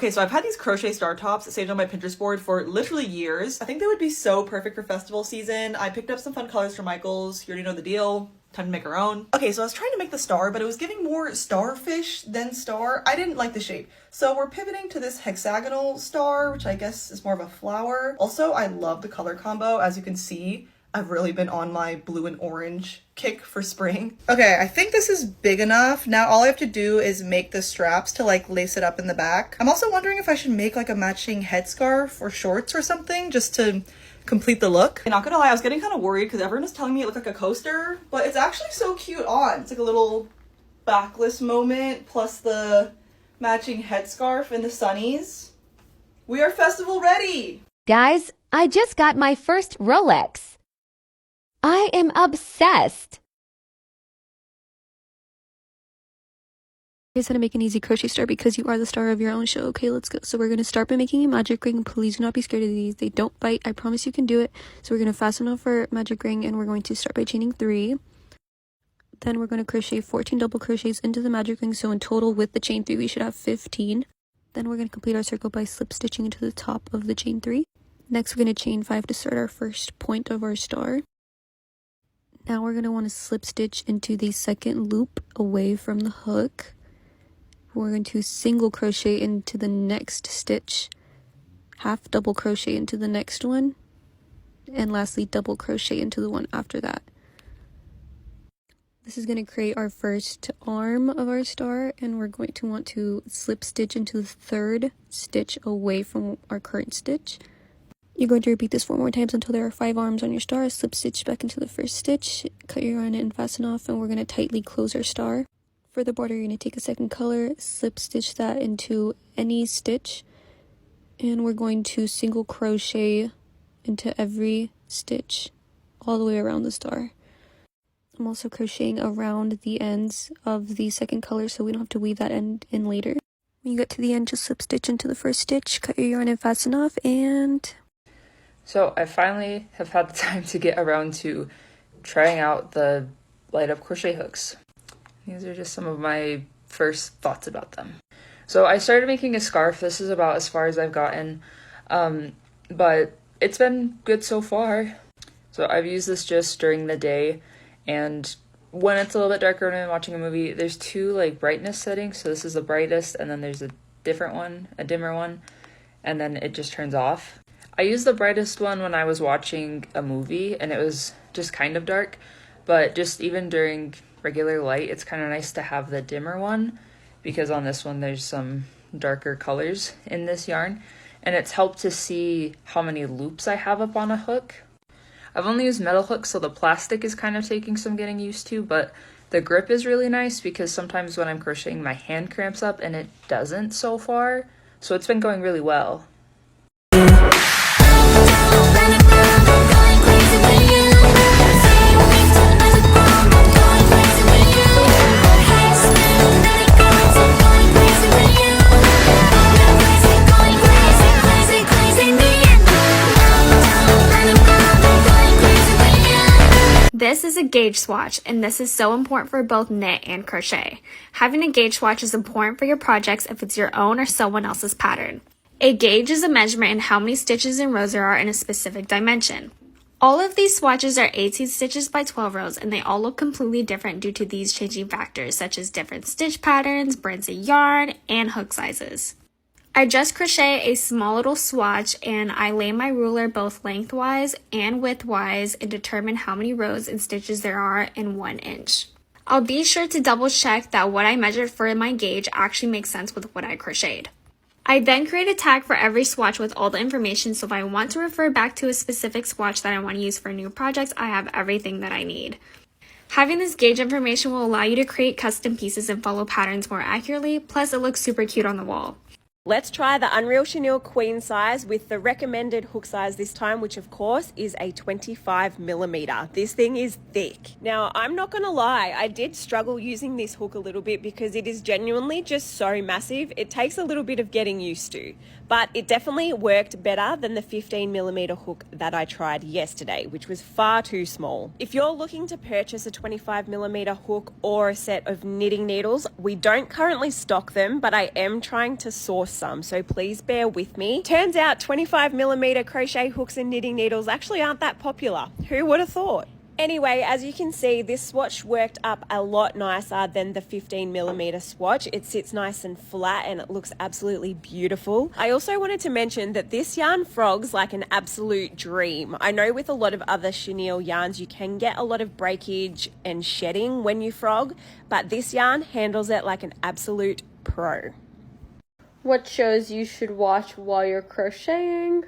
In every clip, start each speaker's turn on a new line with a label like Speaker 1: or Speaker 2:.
Speaker 1: Okay, so I've had these crochet star tops saved on my Pinterest board for literally years. I think they would be so perfect for festival season. I picked up some fun colors from Michael's. You already know the deal. Time to make our own. Okay, so I was trying to make the star, but it was giving more starfish than star. I didn't like the shape. So we're pivoting to this hexagonal star, which I guess is more of a flower. Also, I love the color combo. As you can see, I've really been on my blue and orange kick for spring. Okay, I think this is big enough. Now all I have to do is make the straps to like lace it up in the back. I'm also wondering if I should make like a matching headscarf or shorts or something just to complete the look. And not gonna lie, I was getting kind of worried because everyone was telling me it looked like a coaster, but it's actually so cute on. It's like a little backless moment plus the matching headscarf and the sunnies. We are festival ready!
Speaker 2: Guys, I just got my first Rolex. I am obsessed. Here's how to make an easy crochet star because you are the star of your own show. Okay, let's go. So we're going to start by making a magic ring. Please do not be scared of these. They don't bite. I promise you can do it. So we're going to fasten off our magic ring and we're going to start by chaining 3. Then we're going to crochet 14 double crochets into the magic ring. So in total with the chain 3, we should have 15. Then we're going to complete our circle by slip stitching into the top of the chain 3. Next, we're going to chain 5 to start our first point of our star. Now we're going to want to slip stitch into the second loop away from the hook. We're going to single crochet into the next stitch, half double crochet into the next one, and lastly double crochet into the one after that. This is going to create our first arm of our star, and we're going to want to slip stitch into the third stitch away from our current stitch. You're going to repeat this 4 more times until there are 5 arms on your star. Slip stitch back into the first stitch, cut your yarn and fasten off, and we're going to tightly close our star. For the border, you're going to take a second color, slip stitch that into any stitch, and we're going to single crochet into every stitch all the way around the star. I'm also crocheting around the ends of the second color so we don't have to weave that end in later. When you get to the end, just slip stitch into the first stitch, cut your yarn and fasten off, and...
Speaker 3: So I finally have had the time to get around to trying out the light up crochet hooks. These are just some of my first thoughts about them. So I started making a scarf. This is about as far as I've gotten, but it's been good so far. So I've used this just during the day, and when it's a little bit darker when I'm watching a movie, there's 2 like brightness settings. So this is the brightest, and then there's a different one, a dimmer one, and then it just turns off. I used the brightest one when I was watching a movie, and it was just kind of dark, but just even during regular light, it's kind of nice to have the dimmer one, because on this one there's some darker colors in this yarn, and it's helped to see how many loops I have up on a hook. I've only used metal hooks, so the plastic is kind of taking some getting used to, but the grip is really nice because sometimes when I'm crocheting my hand cramps up, and it doesn't so far, so it's been going really well.
Speaker 4: This is a gauge swatch, and this is so important for both knit and crochet. Having a gauge swatch is important for your projects if it's your own or someone else's pattern. A gauge is a measurement in how many stitches and rows there are in a specific dimension. All of these swatches are 18 stitches by 12 rows, and they all look completely different due to these changing factors such as different stitch patterns, brands of yarn, and hook sizes. I just crochet a small little swatch, and I lay my ruler both lengthwise and widthwise and determine how many rows and stitches there are in 1 inch. I'll be sure to double check that what I measured for my gauge actually makes sense with what I crocheted. I then create a tag for every swatch with all the information, so if I want to refer back to a specific swatch that I want to use for new projects, I have everything that I need. Having this gauge information will allow you to create custom pieces and follow patterns more accurately, plus it looks super cute on the wall.
Speaker 5: Let's try the Unreal Chenille Queen size with the recommended hook size this time, which of course is a 25mm. This thing is thick. Now, I'm not gonna lie, I did struggle using this hook a little bit because it is genuinely just so massive. It takes a little bit of getting used to, but it definitely worked better than the 15mm hook that I tried yesterday, which was far too small. If you're looking to purchase a 25mm hook or a set of knitting needles, we don't currently stock them, but I am trying to source some, so please bear with me. Turns out 25mm crochet hooks and knitting needles actually aren't that popular. Who would have thought? Anyway, as you can see, this swatch worked up a lot nicer than the 15mm swatch. It sits nice and flat and it looks absolutely beautiful. I also wanted to mention that this yarn frogs like an absolute dream. I know with a lot of other chenille yarns, you can get a lot of breakage and shedding when you frog, but this yarn handles it like an absolute pro.
Speaker 2: What shows you should watch while you're crocheting?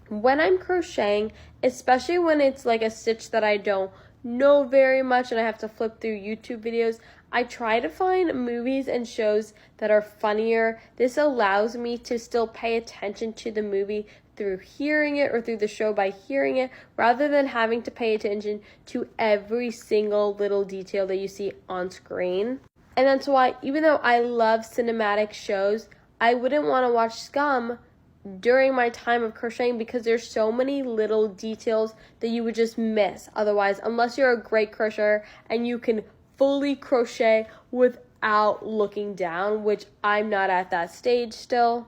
Speaker 2: When I'm crocheting, especially when it's like a stitch that I don't know very much and I have to flip through YouTube videos, I try to find movies and shows that are funnier. This allows me to still pay attention to the movie through hearing it or through the show by hearing it, rather than having to pay attention to every single little detail that you see on screen. And that's why, even though I love cinematic shows, I wouldn't want to watch Scum during my time of crocheting because there's so many little details that you would just miss otherwise, unless you're a great crocheter and you can fully crochet without looking down, which I'm not at that stage still.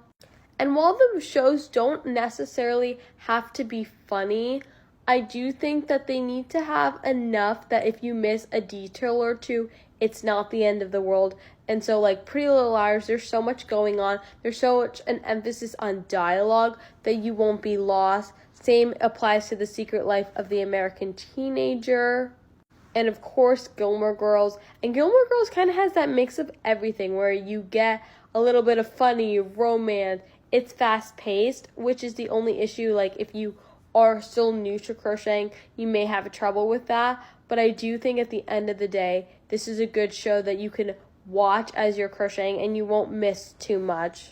Speaker 2: And while the shows don't necessarily have to be funny, I do think that they need to have enough that if you miss a detail or two, it's not the end of the world. And so like Pretty Little Liars, there's so much going on. There's so much an emphasis on dialogue that you won't be lost. Same applies to The Secret Life of the American Teenager. And of course, Gilmore Girls. And Gilmore Girls kind of has that mix of everything where you get a little bit of funny, romance. It's fast-paced, which is the only issue. Like if you are still new to crocheting, you may have trouble with that. But I do think at the end of the day, this is a good show that you can watch as you're crocheting and you won't miss too much.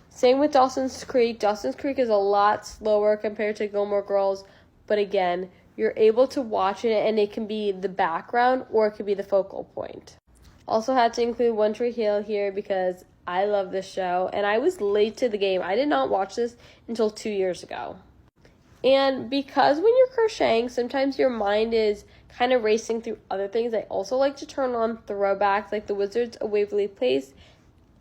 Speaker 2: Same with Dawson's Creek. Dawson's Creek is a lot slower compared to Gilmore Girls, but again, you're able to watch it and it can be the background or it could be the focal point. Also had to include One Tree Hill here because I love this show and I was late to the game. I did not watch this until 2 years ago. And because when you're crocheting, sometimes your mind is kind of racing through other things, I also like to turn on throwbacks like The Wizards of Waverly Place,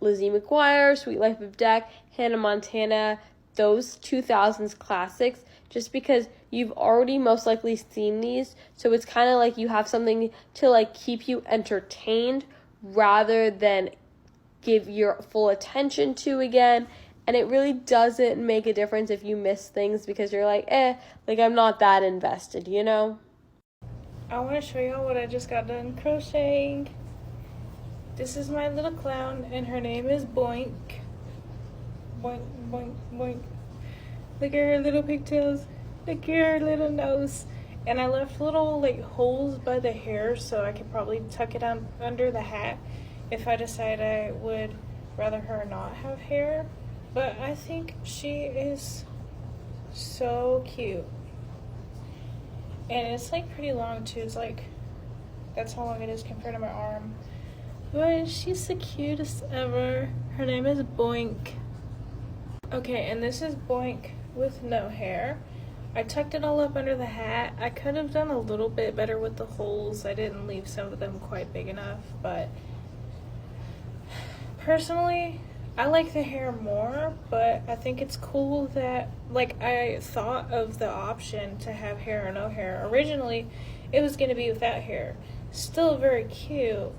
Speaker 2: Lizzie McGuire, Sweet Life of Deck, Hannah Montana, those 2000s classics, just because you've already most likely seen these, so it's kind of like you have something to like keep you entertained rather than give your full attention to again. And it really doesn't make a difference if you miss things because you're like, like I'm not that invested, you know?
Speaker 6: I want to show y'all what I just got done crocheting. This is my little clown and her name is Boink. Boink, boink, boink. Look at her little pigtails. Look at her little nose. And I left little like holes by the hair so I could probably tuck it under the hat if I decide I would rather her not have hair. But I think she is so cute. And it's like pretty long too. It's like, that's how long it is compared to my arm. But she's the cutest ever. Her name is Boink. Okay, and this is Boink with no hair. I tucked it all up under the hat. I could have done a little bit better with the holes. I didn't leave some of them quite big enough, but personally, I like the hair more, but I think it's cool that, like, I thought of the option to have hair or no hair. Originally, it was going to be without hair. Still very cute,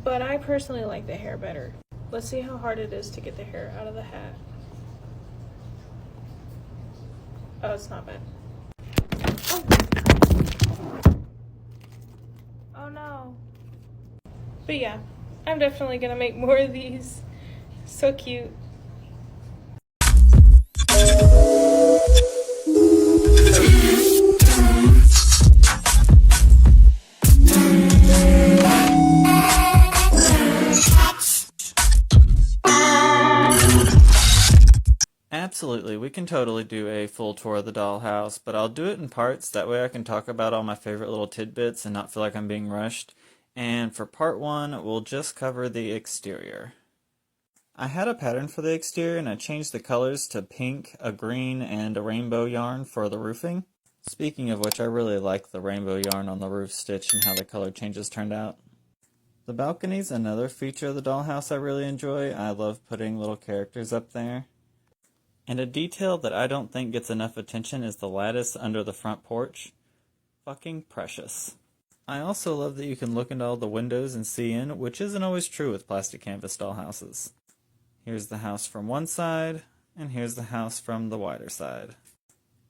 Speaker 6: but I personally like the hair better. Let's see how hard it is to get the hair out of the hat. Oh, it's not bad. Oh no. But yeah, I'm definitely going to make more of these. So cute.
Speaker 7: Absolutely, we can totally do a full tour of the dollhouse, but I'll do it in parts, that way I can talk about all my favorite little tidbits and not feel like I'm being rushed. And for part one, we'll just cover the exterior. I had a pattern for the exterior and I changed the colors to pink, a green, and a rainbow yarn for the roofing. Speaking of which, I really like the rainbow yarn on the roof stitch and how the color changes turned out. The balcony's another feature of the dollhouse I really enjoy. I love putting little characters up there. And a detail that I don't think gets enough attention is the lattice under the front porch. Fucking precious. I also love that you can look into all the windows and see in, which isn't always true with plastic canvas dollhouses. Here's the house from one side, and here's the house from the wider side.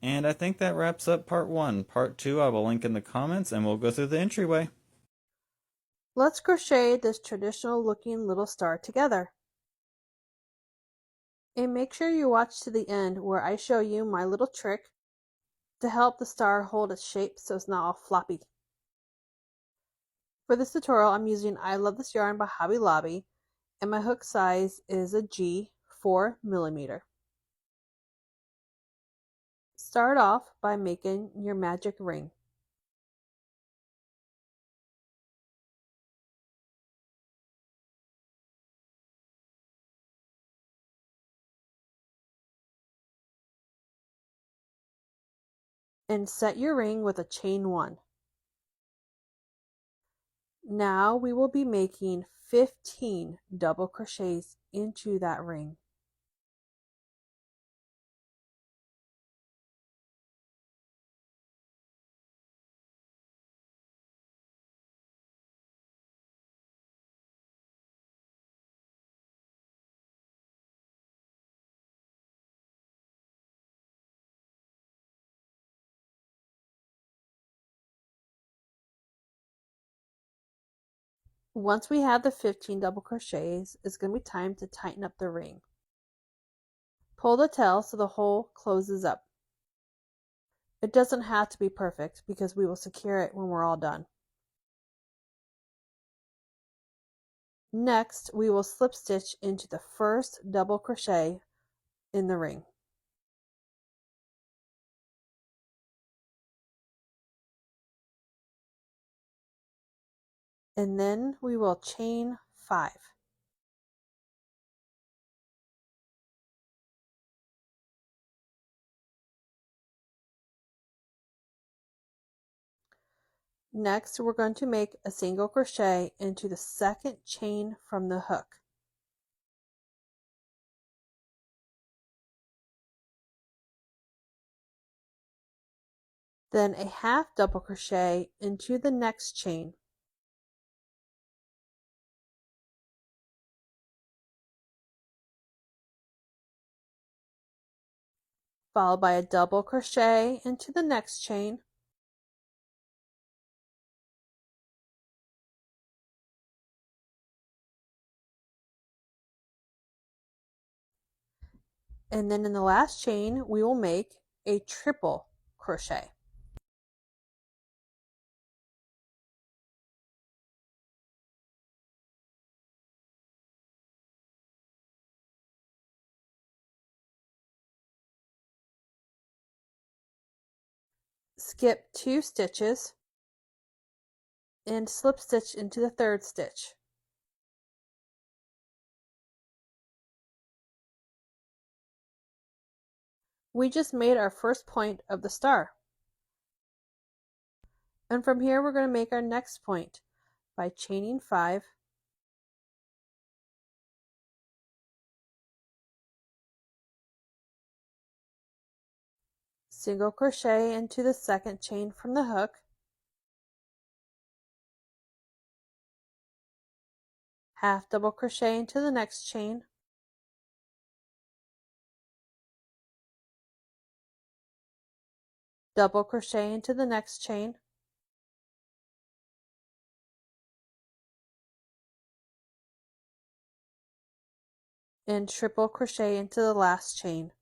Speaker 7: And I think that wraps up part 1. Part 2 I will link in the comments, and we'll go through the entryway.
Speaker 2: Let's crochet this traditional looking little star together. And make sure you watch to the end where I show you my little trick to help the star hold its shape so it's not all floppy. For this tutorial, I'm using I Love This Yarn by Hobby Lobby, and my hook size is a G 4mm. Start off by making your magic ring. And set your ring with a chain 1. Now we will be making 15 double crochets into that ring. Once we have the 15 double crochets, it's going to be time to tighten up the ring. Pull the tail so the hole closes up. It doesn't have to be perfect because we will secure it when we're all done. Next, we will slip stitch into the first double crochet in the ring. And then we will chain 5. Next, we're going to make a single crochet into the second chain from the hook. Then a half double crochet into the next chain. Followed by a double crochet into the next chain. And then in the last chain, we will make a triple crochet. Skip 2 stitches and slip stitch into the third stitch. We just made our first point of the star. And from here we're going to make our next point by chaining 5, single crochet into the second chain from the hook, half double crochet into the next chain, double crochet into the next chain, and triple crochet into the last chain.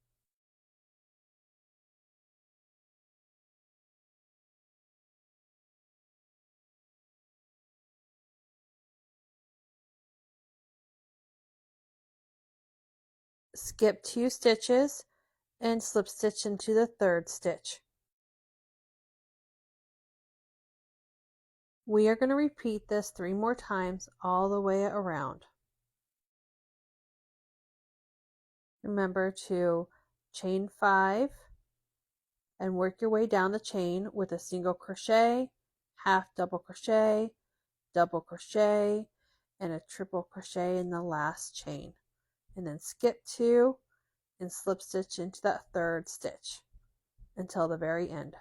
Speaker 2: Skip 2 stitches and slip stitch into the third stitch. We are going to repeat this 3 more times all the way around. Remember to chain 5 and work your way down the chain with a single crochet, half double crochet, double crochet,
Speaker 8: and a triple crochet in the last chain, and then skip 2 and slip stitch into that 3rd stitch until the very end.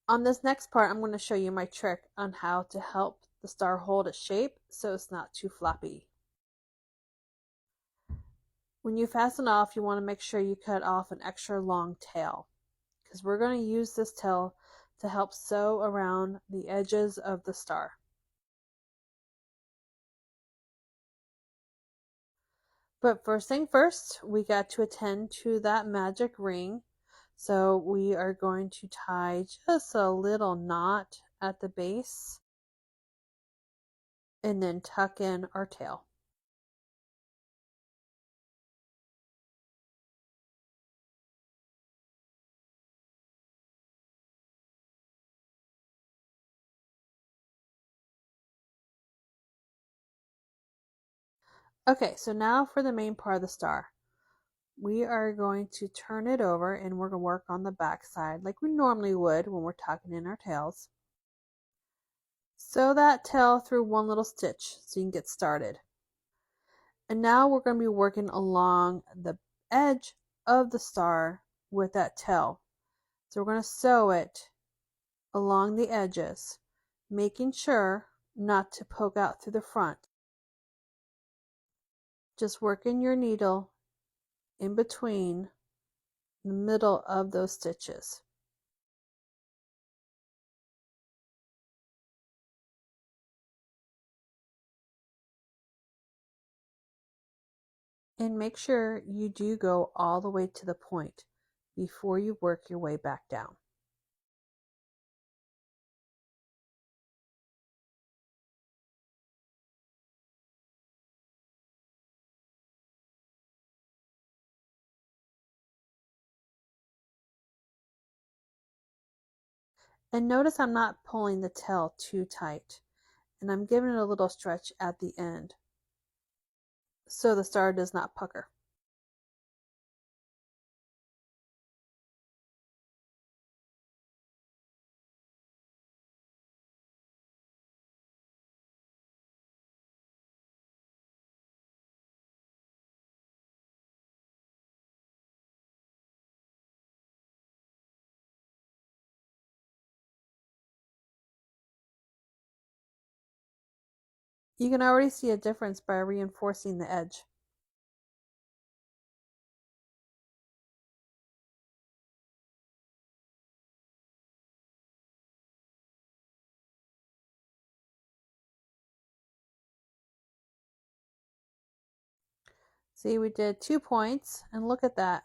Speaker 8: On this next part, I'm going to show you my trick on how to help the star hold its shape so it's not too floppy. When you fasten off, you want to make sure you cut off an extra long tail, because we're going to use this tail to help sew around the edges of the star. But first thing first, we got to attend to that magic ring. So we are going to tie just a little knot at the base and then tuck in our tail. Okay, so now for the main part of the star. We are going to turn it over and we're going to work on the back side like we normally would when we're tucking in our tails. Sew that tail through one little stitch so you can get started. And now we're going to be working along the edge of the star with that tail. So we're going to sew it along the edges, making sure not to poke out through the front. Just working your needle in between the middle of those stitches. And make sure you do go all the way to the point before you work your way back down. And notice I'm not pulling the tail too tight, and I'm giving it a little stretch at the end so the star does not pucker. You can already see a difference by reinforcing the edge. See, we did 2 points, and look at that.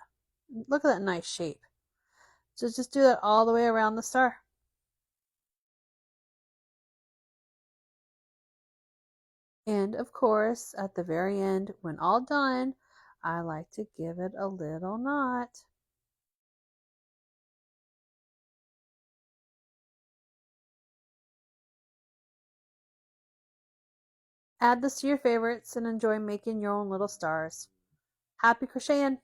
Speaker 8: Look at that nice shape. So just do that all the way around the star. And of course, at the very end, when all done, I like to give it a little knot. Add this to your favorites and enjoy making your own little stars. Happy crocheting!